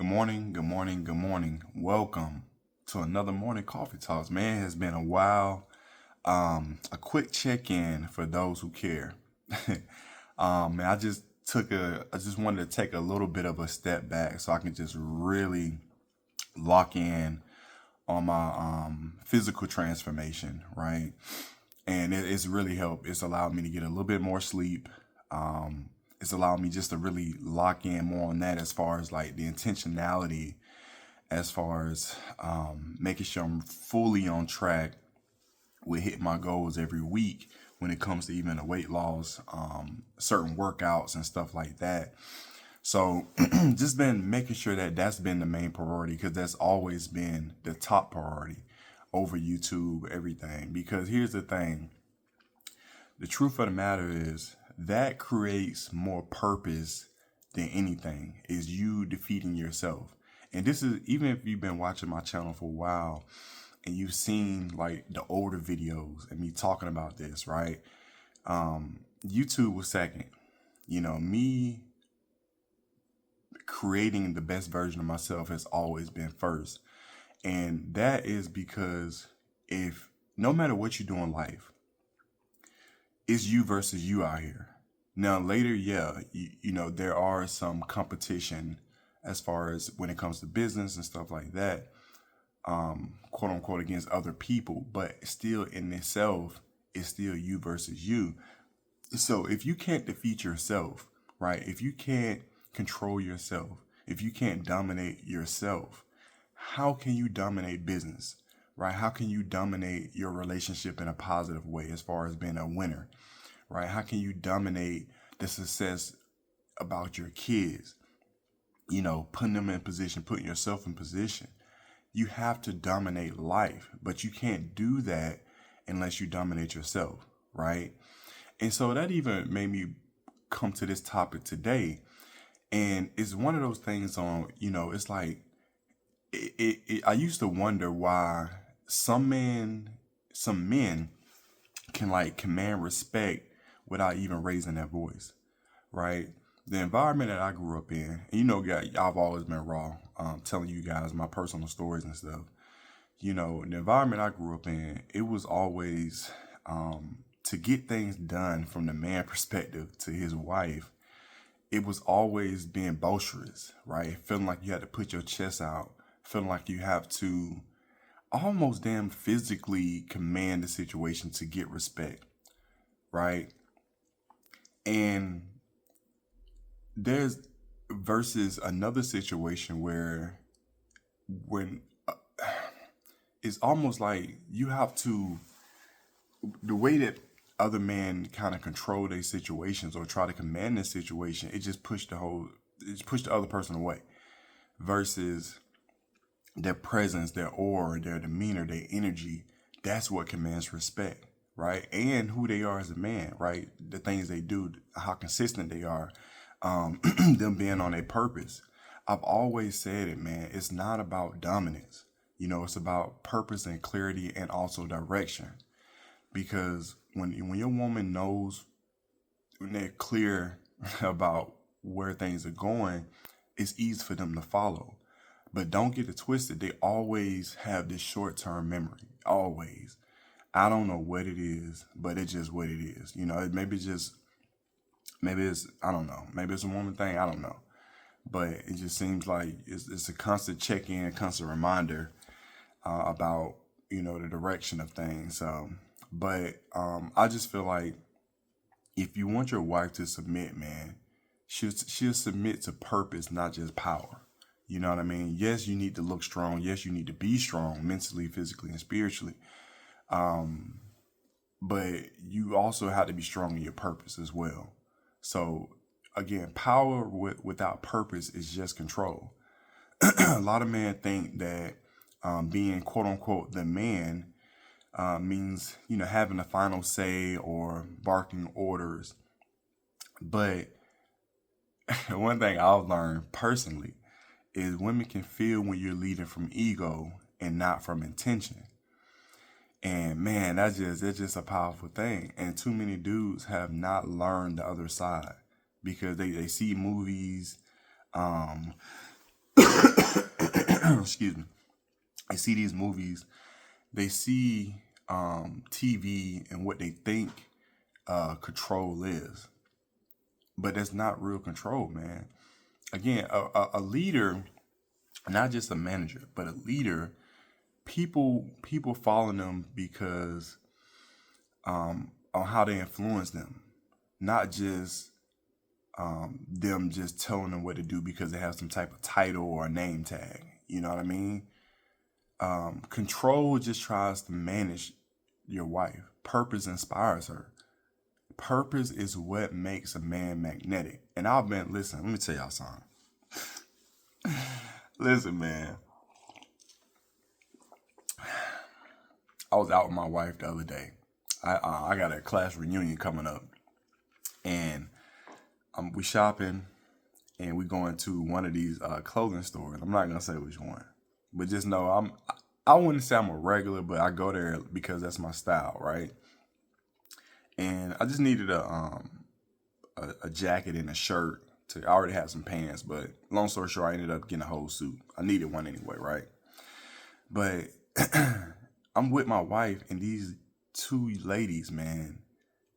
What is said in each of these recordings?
Good morning, good morning, good morning. Welcome to another morning coffee talks. Man, it has been a while. A quick check-in for those who care. Man, I just wanted to take a little bit of a step back so I can just really lock in on my physical transformation, right? And it's really helped. It's allowed me to get a little bit more sleep. It's allowed me just to really lock in more on that as far as like the intentionality, as far as making sure I'm fully on track with hitting my goals every week when it comes to even the weight loss, certain workouts and stuff like that. So just been making sure that that's been the main priority because that's always been the top priority over YouTube, everything. Because here's the thing, the truth of the matter is that creates more purpose than anything is you defeating yourself. And this is even if you've been watching my channel for a while and you've seen like the older videos and me talking about this, right? YouTube was second. Me creating the best version of myself has always been first. And that is because if no matter what you do in life, it's you versus you out here. Now later, yeah, there are some competition as far as when it comes to business and stuff like that, quote unquote against other people, but still in itself, it's still you versus you. So if you can't defeat yourself, right? If you can't control yourself, if you can't dominate yourself, how can you dominate business, right? How can you dominate your relationship in a positive way as far as being a winner, right? How can you dominate the success about your kids? Putting them in position, putting yourself in position. You have to dominate life, but you can't do that unless you dominate yourself, right? And so that even made me come to this topic today. And it's one of those things it's like, I used to wonder why some men can like command respect without even raising their voice, right? The environment that I grew up in, and I've always been raw, telling you guys my personal stories and stuff. The environment I grew up in, it was always to get things done from the man perspective to his wife. It was always being boisterous, right? Feeling like you had to put your chest out, feeling like you have to almost damn physically command the situation to get respect, right? And there's versus another situation where when it's almost like you have to, the way that other men kind of control their situations or try to command their situation, it just pushed the other person away versus their presence, their aura, their demeanor, their energy. That's what commands respect, right? And who they are as a man, right? The things they do, how consistent they are, them being on a purpose. I've always said it, man. It's not about dominance. It's about purpose and clarity and also direction. Because when your woman knows, when they're clear about where things are going, it's easy for them to follow. But don't get it twisted. They always have this short-term memory. Always. I don't know what it is, but it's just what it is. Maybe it's, I don't know. Maybe it's a woman thing. I don't know. But it just seems like it's a constant check-in, constant reminder about, the direction of things. But I just feel like if you want your wife to submit, man, she'll submit to purpose, not just power. You know what I mean? Yes, you need to look strong. Yes, you need to be strong mentally, physically, and spiritually. But you also have to be strong in your purpose as well. So again, power without purpose is just control. A lot of men think that being quote unquote the man means having the final say or barking orders. But one thing I've learned personally is women can feel when you're leading from ego and not from intention. And man, that's just a powerful thing. And too many dudes have not learned the other side because they see movies, um, excuse me, they see these movies, they see TV and what they think control is. But that's not real control, man. Again, a leader, not just a manager, but a leader, people follow them because on how they influence them, not just them just telling them what to do because they have some type of title or a name tag. You know what I mean? Control just tries to manage your wife. Purpose inspires her. Purpose is what makes a man magnetic. And listen, let me tell y'all something. Listen, man. I was out with my wife the other day. I got a class reunion coming up. And we shopping and we going to one of these clothing stores. I'm not going to say which one. But just know I wouldn't say I'm a regular, but I go there because that's my style, right? And I just needed a jacket and a shirt. I already had some pants, but long story short, I ended up getting a whole suit. I needed one anyway, right? But I'm with my wife and these two ladies, man.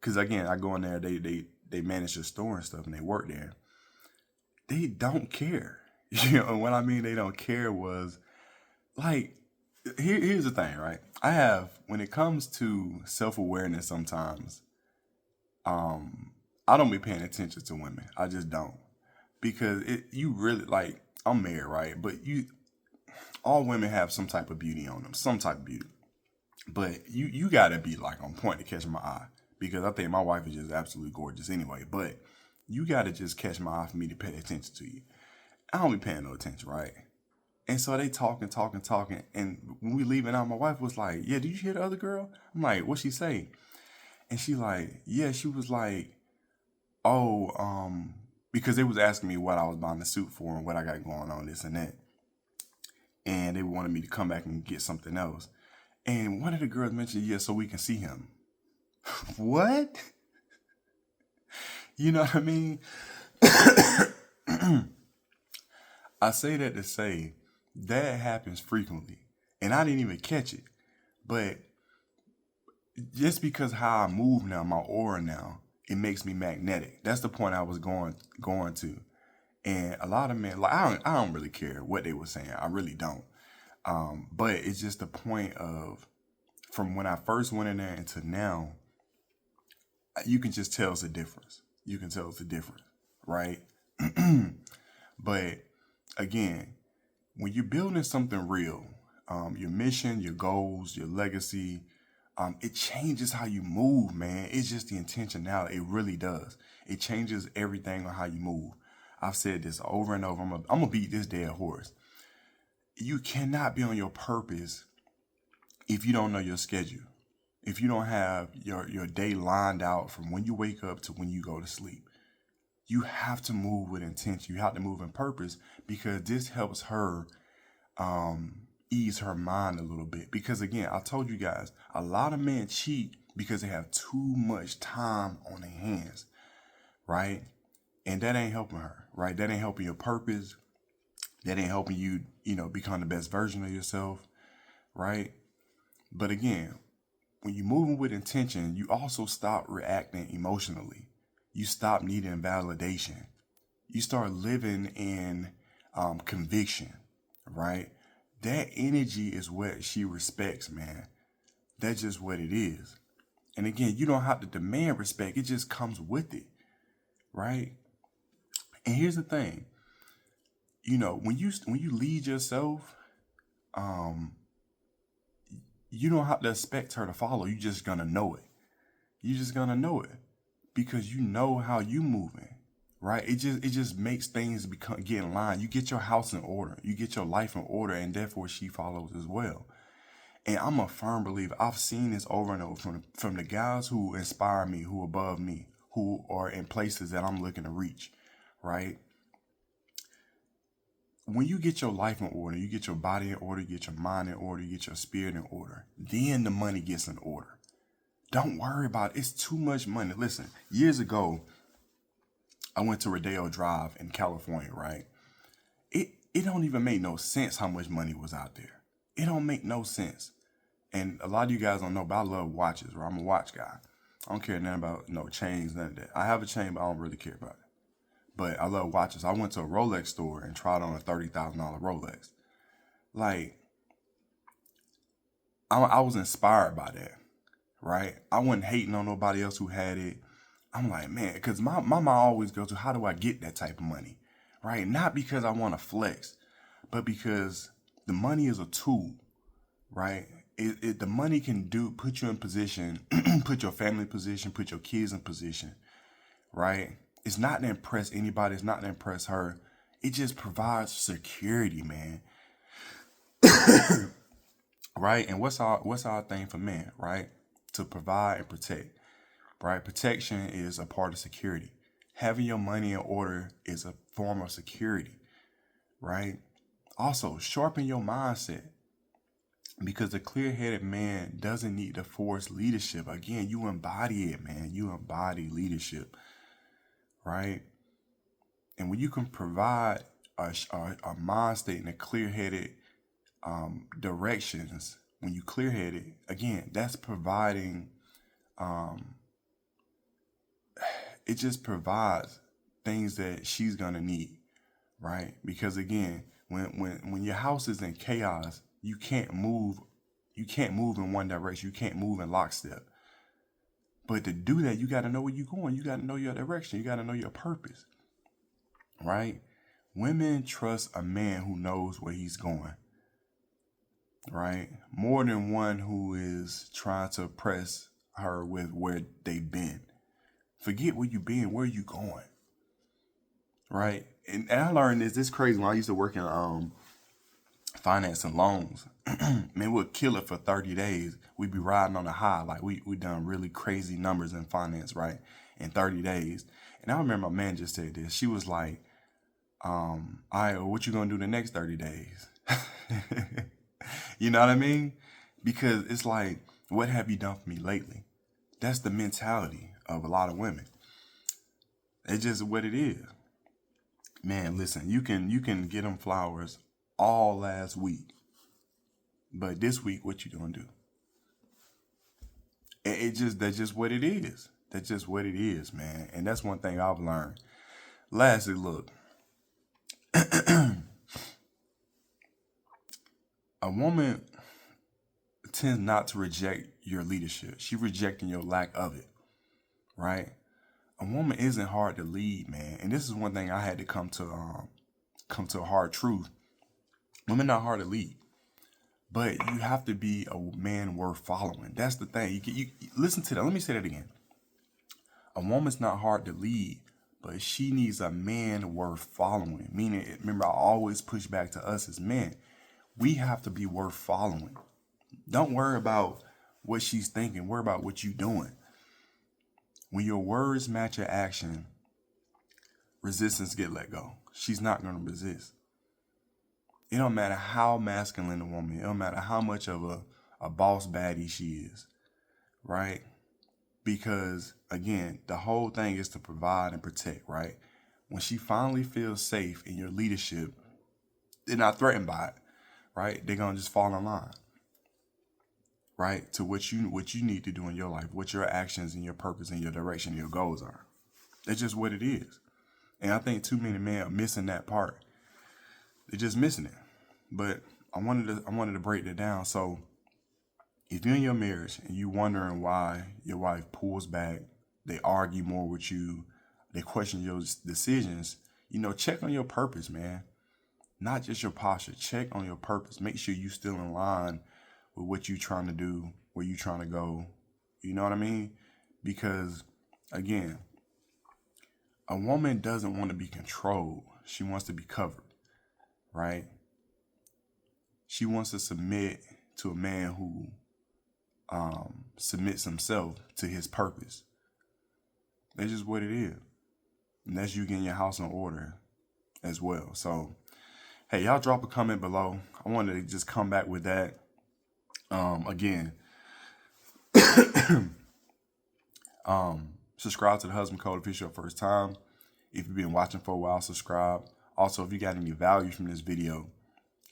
Because again, I go in there, they manage the store and stuff, and they work there. They don't care. You know, and what I mean they don't care was like, here's the thing, right? When it comes to self-awareness sometimes, I don't be paying attention to women. I just don't. Because you really, like, I'm married, right? But all women have some type of beauty on them, some type of beauty. But you gotta be like on point to catch my eye. Because I think my wife is just absolutely gorgeous anyway. But you gotta just catch my eye for me to pay attention to you. I don't be paying no attention, right? And so they talking. And when we leaving out, my wife was like, yeah, did you hear the other girl? I'm like, what'd she say? And she like, yeah, she was like, oh, because they was asking me what I was buying the suit for and what I got going on, this and that. And they wanted me to come back and get something else. And one of the girls mentioned, yeah, so we can see him. What? You know what I mean? I say that to say that happens frequently. And I didn't even catch it. But just because how I move now, my aura now, it makes me magnetic. That's the point I was going to. And a lot of men, like I don't really care what they were saying. I really don't. But it's just the point of, from when I first went in there into now, you can just tell it's a difference. You can tell it's a difference, right? But again, when you're building something real, your mission, your goals, your legacy, it changes how you move, man. It's just the intentionality. It really does. It changes everything on how you move. I've said this over and over. I'm gonna beat this dead horse. You cannot be on your purpose if you don't know your schedule. If you don't have your day lined out from when you wake up to when you go to sleep. You have to move with intention. You have to move in purpose, because this helps her ease her mind a little bit. Because again, I told you guys, a lot of men cheat because they have too much time on their hands, right? And that ain't helping her, right? That ain't helping your purpose. That ain't helping you, become the best version of yourself, right? But again, when you're moving with intention, you also stop reacting emotionally. You stop needing validation. You start living in conviction, right? That energy is what she respects, man. That's just what it is. And again, you don't have to demand respect. It just comes with it, right? And here's the thing. When you lead yourself, you don't have to expect her to follow. You're just gonna know it. You're just gonna know it because you know how you moving, right? It just makes things get in line. You get your house in order. You get your life in order, and therefore she follows as well. And I'm a firm believer. I've seen this over and over from the guys who inspire me, who are above me, who are in places that I'm looking to reach, right? When you get your life in order, you get your body in order, you get your mind in order, you get your spirit in order, then the money gets in order. Don't worry about it. It's too much money. Listen, years ago, I went to Rodeo Drive in California, right? it don't even make no sense how much money was out there. It don't make no sense. And a lot of you guys don't know, but I love watches, right? I'm a watch guy. I don't care nothing about no chains, none of that. I have a chain, but I don't really care about it. But I love watches. I went to a Rolex store and tried on a $30,000 Rolex. Like, I was inspired by that, right? I wasn't hating on nobody else who had it. I'm like, man, because my mind always goes to, how do I get that type of money, right? Not because I want to flex, but because the money is a tool, right? The money can put you in position, put your family in position, put your kids in position, right? It's not to impress anybody. It's not to impress her. It just provides security, man. Right? And what's our thing for men, right? To provide and protect, right? Protection is a part of security. Having your money in order is a form of security, right? Also, sharpen your mindset, because a clear-headed man doesn't need to force leadership. Again, you embody it, man. You embody leadership, right? And when you can provide a mind state and a clear-headed directions, when you clear-headed, again, that's providing, it just provides things that she's gonna need, right? Because again, when your house is in chaos, you can't move in one direction. You can't move in lockstep. But to do that, you got to know where you're going. You got to know your direction. You got to know your purpose, right? Women trust a man who knows where he's going, right? More than one who is trying to press her with where they've been. Forget where you've been. Where are you going, right? And I learned this crazy when I used to work in finance and loans. Man, we'll kill it for 30 days. We'd be riding on a high. Like we done really crazy numbers in finance, right? In 30 days. And I remember my man just said this. She was like, all right, well, what you gonna do the next 30 days? You know what I mean? Because it's like, what have you done for me lately? That's the mentality of a lot of women. It's just what it is. Man, listen, you can get them flowers all last week. But this week, what you gonna do? That's just what it is. That's just what it is, man. And that's one thing I've learned. Lastly, look, a woman tends not to reject your leadership. She rejecting your lack of it, right? A woman isn't hard to lead, man. And this is one thing I had to come to a hard truth. Women not hard to lead. But you have to be a man worth following. That's the thing. You listen to that. Let me say that again. A woman's not hard to lead, but she needs a man worth following. Meaning, remember, I always push back to us as men. We have to be worth following. Don't worry about what she's thinking. Worry about what you're doing. When your words match your action, resistance get let go. She's not going to resist. It don't matter how masculine a woman is. It don't matter how much of a boss baddie she is, right? Because, again, the whole thing is to provide and protect, right? When she finally feels safe in your leadership, they're not threatened by it, right? They're going to just fall in line, right? To what you need to do in your life, what your actions and your purpose and your direction and your goals are. That's just what it is. And I think too many men are missing that part. They're just missing it. But I wanted to break that down. So if you're in your marriage and you wondering why your wife pulls back, they argue more with you, they question your decisions, check on your purpose, man. Not just your posture. Check on your purpose. Make sure you're still in line with what you're trying to do, where you're trying to go. You know what I mean? Because, again, a woman doesn't want to be controlled. She wants to be covered, right? She wants to submit to a man who submits himself to his purpose. That's just what it is. And that's you getting your house in order as well. So, hey, y'all drop a comment below. I wanted to just come back with that. Again, subscribe to the Husband Code if it's your first time. If you've been watching for a while, subscribe. Also, if you got any value from this video,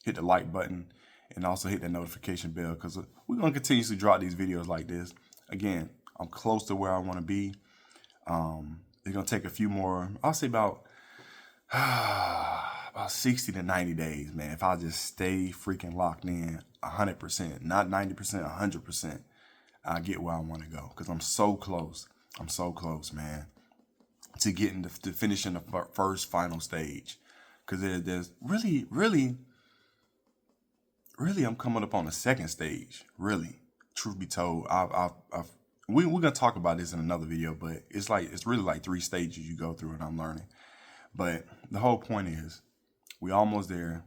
hit the like button and also hit that notification bell, because we're going to continuously drop these videos like this. Again, I'm close to where I want to be. It's going to take a few more, I'll say about 60 to 90 days, man. If I just stay freaking locked in 100%, not 90%, 100%, I'll get where I want to go, because I'm so close. I'm so close, man, to getting to finishing the first final stage. Because there's really, I'm coming up on the second stage. Really, truth be told, we're gonna talk about this in another video, but it's really like 3 stages you go through, and I'm learning. But the whole point is, we almost there.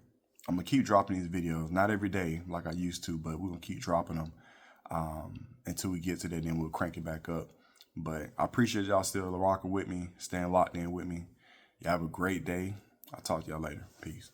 I'm gonna keep dropping these videos, not every day like I used to, but we're gonna keep dropping them until we get to that. Then we'll crank it back up. But I appreciate y'all still rocking with me, staying locked in with me. Y'all have a great day. I'll talk to y'all later. Peace.